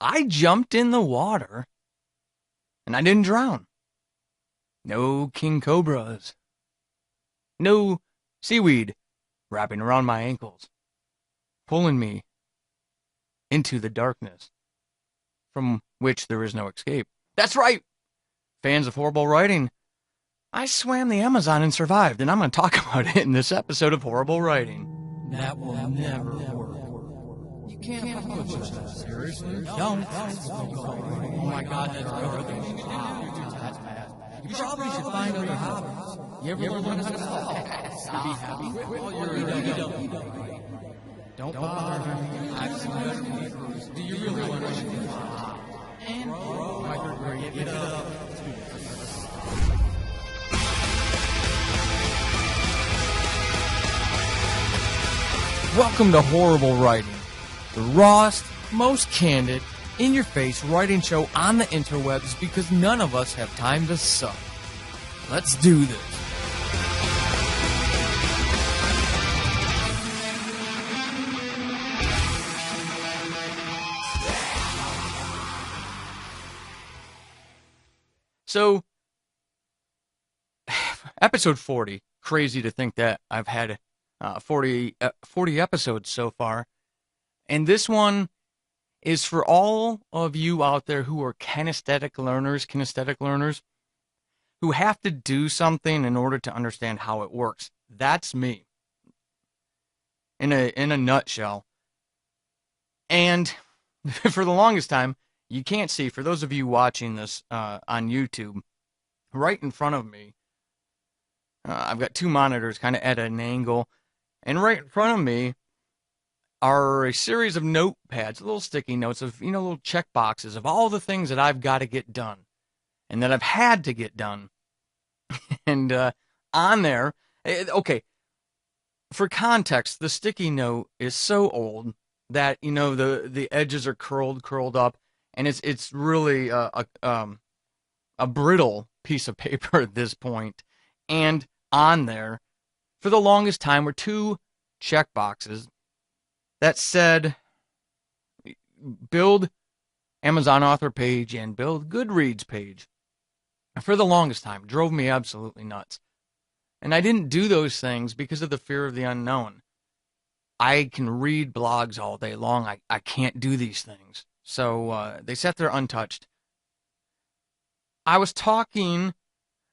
I jumped in the water and I didn't drown. No king cobras. No seaweed wrapping around my ankles, pulling me into the darkness from which there is no escape. That's right, fans of horrible writing. I swam the Amazon and survived, and I'm going to talk about it in this episode of Horrible Writing. That will never work. You can't approach that seriously. Don't. Oh my God, that's everything. That's bad. You probably should find other hobbies. You ever learn how to stop? Be happy. Don't bother me. Do you really want to do that? And get up. Welcome to Horrible Writing, the rawest, most candid, in-your-face writing show on the interwebs because none of us have time to suck. Let's do this. So, episode 40. Crazy to think that I've had 40 episodes so far. And this one is for all of you out there who are kinesthetic learners who have to do something in order to understand how it works. That's me. In a nutshell. And for the longest time, you can't see, for those of you watching this on YouTube, right in front of me, I've got two monitors kind of at an angle. And right in front of me are a series of notepads, little sticky notes of, little check boxes of all the things that I've got to get done and that I've had to get done. And on there, okay, for context, the sticky note is so old that, the edges are curled up, and it's really a brittle piece of paper at this point. And on there, for the longest time, were two check boxes that said build Amazon author page and build Goodreads page. For the longest time, drove me absolutely nuts. And I didn't do those things because of the fear of the unknown. I can read blogs all day long. I can't do these things. So they sat there untouched. I was talking,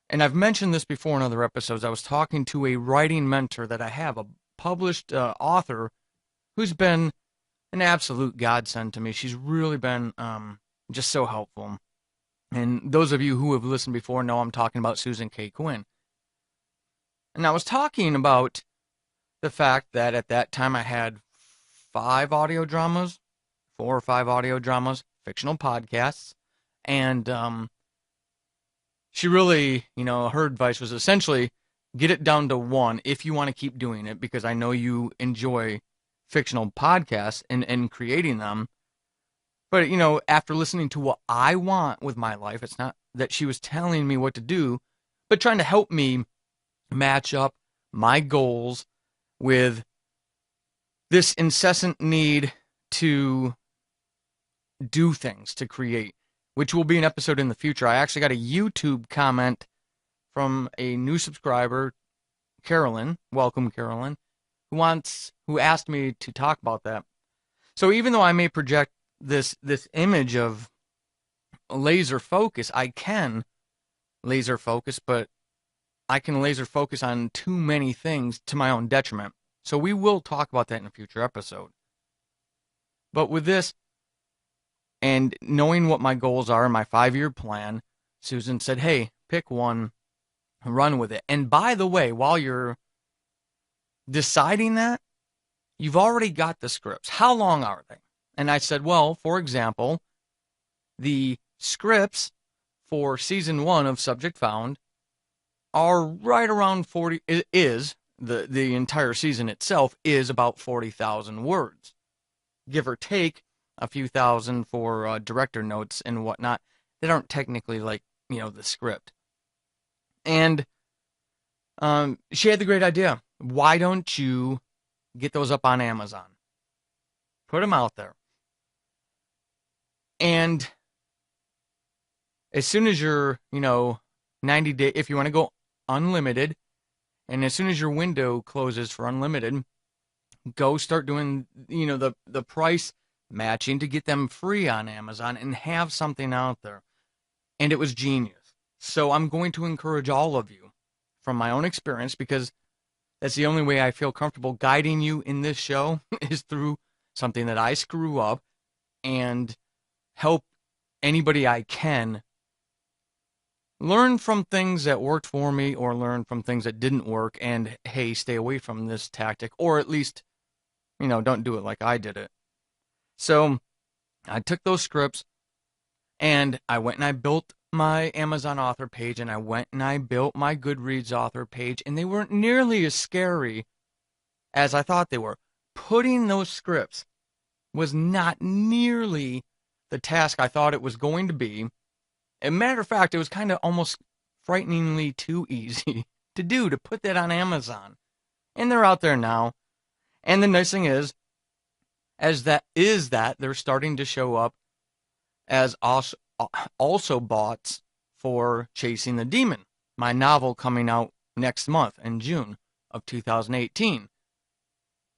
and I've mentioned this before in other episodes, I was talking to a writing mentor that I have, a published author who's been an absolute godsend to me. She's really been just so helpful. And those of you who have listened before know I'm talking about Susan K. Quinn. And I was talking about the fact that at that time I had 4 or 5 audio dramas, fictional podcasts, and she really, her advice was essentially get it down to 1 if you want to keep doing it, because I know you enjoy fictional podcasts and creating them. But, after listening to what I want with my life, it's not that she was telling me what to do, but trying to help me match up my goals with this incessant need to do things, to create, which will be an episode in the future. I actually got a YouTube comment from a new subscriber, Carolyn. Welcome, Carolyn, who asked me to talk about that. So even though I may project this image of laser focus, I can laser focus, but I can laser focus on too many things to my own detriment. So we will talk about that in a future episode. But with this, and knowing what my goals are in my 5-year plan, Susan said, hey, pick one, run with it. And by the way, while you're deciding that, you've already got the scripts. How long are they? And I said, well, for example, the scripts for season 1 of Subject Found are right around 40, the entire season itself is about 40,000 words, give or take a few thousand for director notes and whatnot that aren't technically like, the script. And she had the great idea. Why don't you get those up on Amazon? Put them out there. And as soon as you're, 90 day, if you want to go unlimited, and as soon as your window closes for unlimited, go start doing, the price matching to get them free on Amazon and have something out there. And it was genius. So I'm going to encourage all of you from my own experience, because that's the only way I feel comfortable guiding you in this show is through something that I screw up, and help anybody I can learn from things that worked for me or learn from things that didn't work, and hey, stay away from this tactic, or at least, don't do it like I did it. So I took those scripts and I went and I built my Amazon author page, and I went and I built my Goodreads author page, and they weren't nearly as scary as I thought they were. Putting those scripts was not nearly the task I thought it was going to be. As a matter of fact, it was kind of almost frighteningly too easy to do, to put that on Amazon. And they're out there now. And the nice thing is that they're starting to show up as also bots for Chasing the Demon, my novel coming out next month in June of 2018,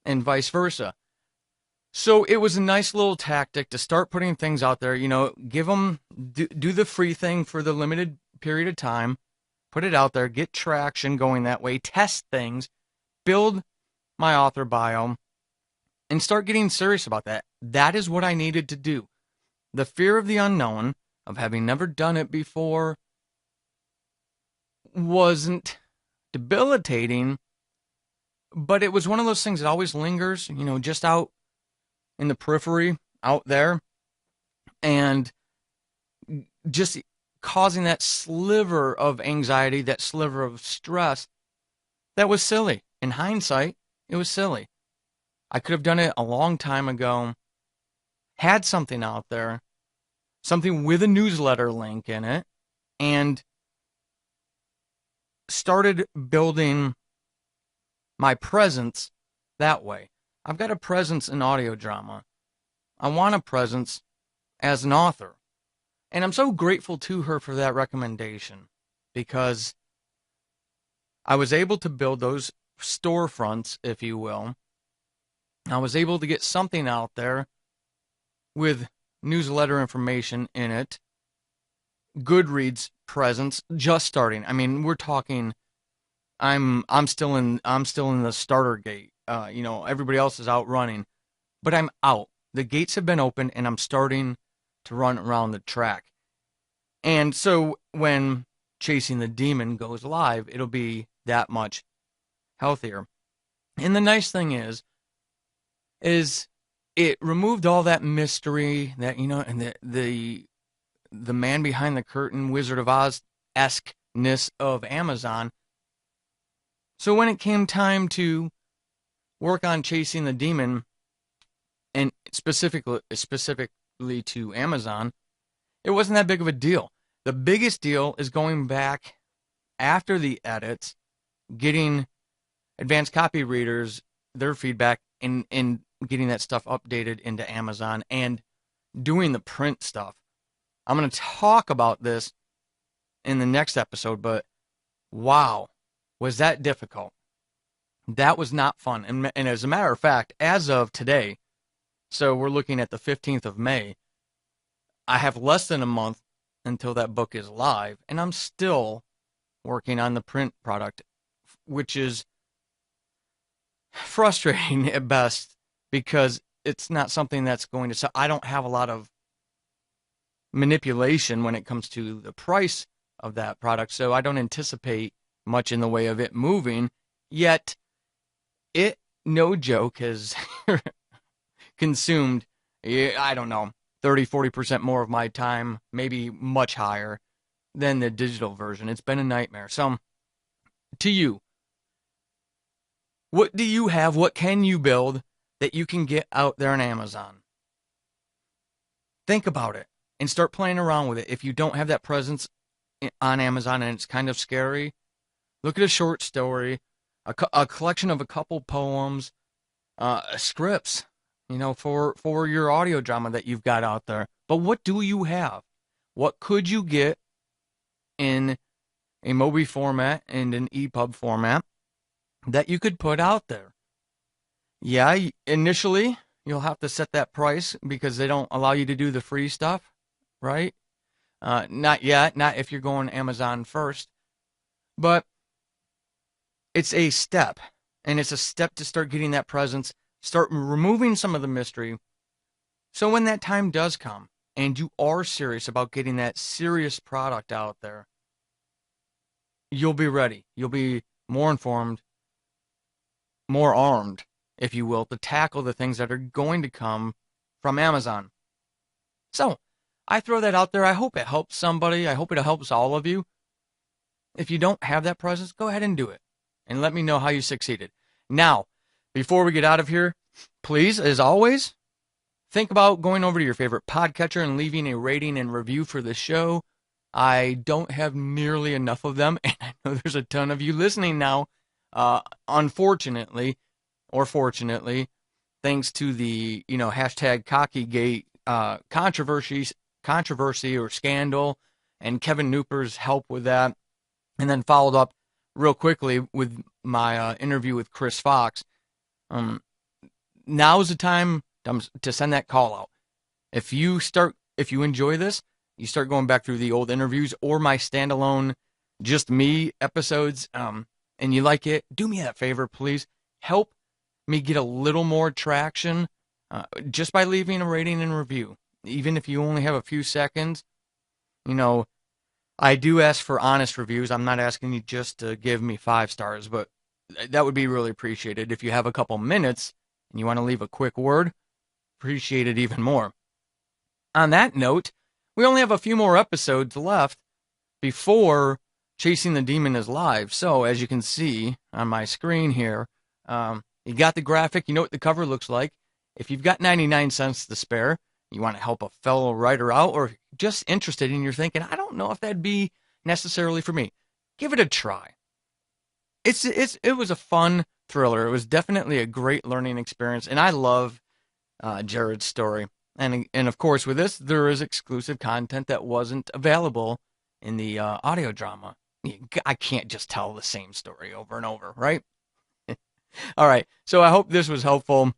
and vice versa. So it was a nice little tactic to start putting things out there, give them, do the free thing for the limited period of time, put it out there, get traction going that way, test things, build my author bio, and start getting serious about that. That is what I needed to do. The fear of the unknown, of having never done it before, wasn't debilitating, but it was one of those things that always lingers, just out in the periphery, out there, and just causing that sliver of anxiety, that sliver of stress. That was silly. In hindsight, it was silly. I could have done it a long time ago, had something out there, something with a newsletter link in it, and started building my presence that way. I've got a presence in audio drama. I want a presence as an author. And I'm so grateful to her for that recommendation, because I was able to build those storefronts, if you will. I was able to get something out there with newsletter information in it. Goodreads presence just starting. I mean, we're talking, I'm still in the starter gate. Everybody else is out running, but I'm out. The gates have been opened and I'm starting to run around the track. And so when Chasing the Demon goes live, it'll be that much healthier. And the nice thing is it removed all that mystery that, and the man behind the curtain, Wizard of Oz-esque-ness of Amazon. So when it came time to work on Chasing the Demon, and specifically to Amazon, it wasn't that big of a deal. The biggest deal is going back after the edits, getting advanced copy readers, their feedback, and getting that stuff updated into Amazon, and doing the print stuff. I'm going to talk about this in the next episode, but wow, was that difficult. That was not fun. And as a matter of fact, as of today, so we're looking at the 15th of May, I have less than a month until that book is live, and I'm still working on the print product, which is frustrating at best, because it's not something that's going to sell. I don't have a lot of manipulation when it comes to the price of that product, so I don't anticipate much in the way of it moving, yet it, no joke, has consumed, I don't know, 30-40% more of my time, maybe much higher than the digital version. It's been a nightmare. So, to you, what do you have? What can you build that you can get out there on Amazon? Think about it and start playing around with it. If you don't have that presence on Amazon and it's kind of scary, look at a short story, a collection of a couple poems, scripts. for your audio drama that you've got out there. But what do you have? What could you get in a Mobi format and an EPUB format that you could put out there? Yeah, initially you'll have to set that price because they don't allow you to do the free stuff, right? Not yet, not if you're going Amazon first. But it's a step, and it's a step to start getting that presence, start removing some of the mystery. So when that time does come, and you are serious about getting that serious product out there, you'll be ready. You'll be more informed, more armed, if you will, to tackle the things that are going to come from Amazon. So, I throw that out there. I hope it helps somebody. I hope it helps all of you. If you don't have that presence, go ahead and do it. And let me know how you succeeded. Now, before we get out of here, please, as always, think about going over to your favorite podcatcher and leaving a rating and review for the show. I don't have nearly enough of them, and I know there's a ton of you listening now. Unfortunately, or fortunately, thanks to the hashtag Cockygate controversy or scandal, and Kevin Nooper's help with that, and then followed up real quickly with my interview with Chris Fox. Now's the time to send that call out. If you enjoy this, you start going back through the old interviews or my standalone just me episodes, and you like it, do me that favor, please. Help me get a little more traction just by leaving a rating and review. Even if you only have a few seconds, I do ask for honest reviews. I'm not asking you just to give me 5 stars, but that would be really appreciated. If you have a couple minutes and you want to leave a quick word, appreciate it even more. On that note, we only have a few more episodes left before Chasing the Demon is live. So, as you can see on my screen here, you got the graphic, you know what the cover looks like. If you've got 99 cents to spare, you want to help a fellow writer out, or just interested and you're thinking, I don't know if that'd be necessarily for me, give it a try. It was a fun thriller. It was definitely a great learning experience, and I love Jared's story. And of course, with this, there is exclusive content that wasn't available in the audio drama. I can't just tell the same story over and over, right? All right, so I hope this was helpful.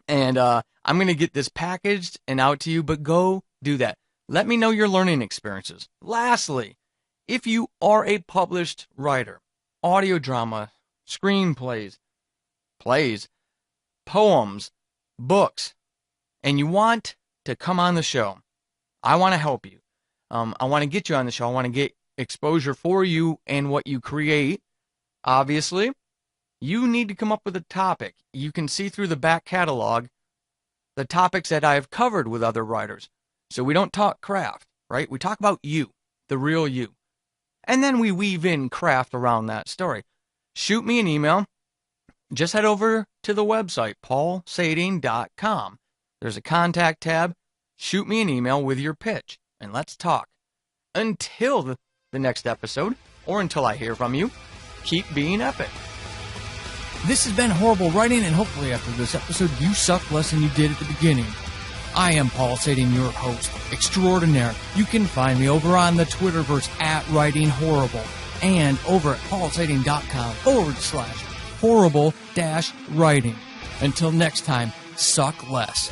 And I'm going to get this packaged and out to you, but go do that. Let me know your learning experiences. Lastly, if you are a published writer, audio drama, screenplays, plays, poems, books, and you want to come on the show, I want to help you. I want to get you on the show. I want to get exposure for you and what you create. Obviously, you need to come up with a topic. You can see through the back catalog the topics that I've covered with other writers. So we don't talk craft, right? We talk about you, the real you. And then we weave in craft around that story. Shoot me an email. Just head over to the website, paulsading.com. There's a contact tab. Shoot me an email with your pitch, and let's talk. Until the next episode, or until I hear from you, keep being epic. This has been Horrible Writing, and hopefully after this episode, you suck less than you did at the beginning. I am Paul Sading, your host extraordinaire. You can find me over on the Twitterverse @WritingHorrible and over at paulsading.com/horrible-writing. Until next time, suck less.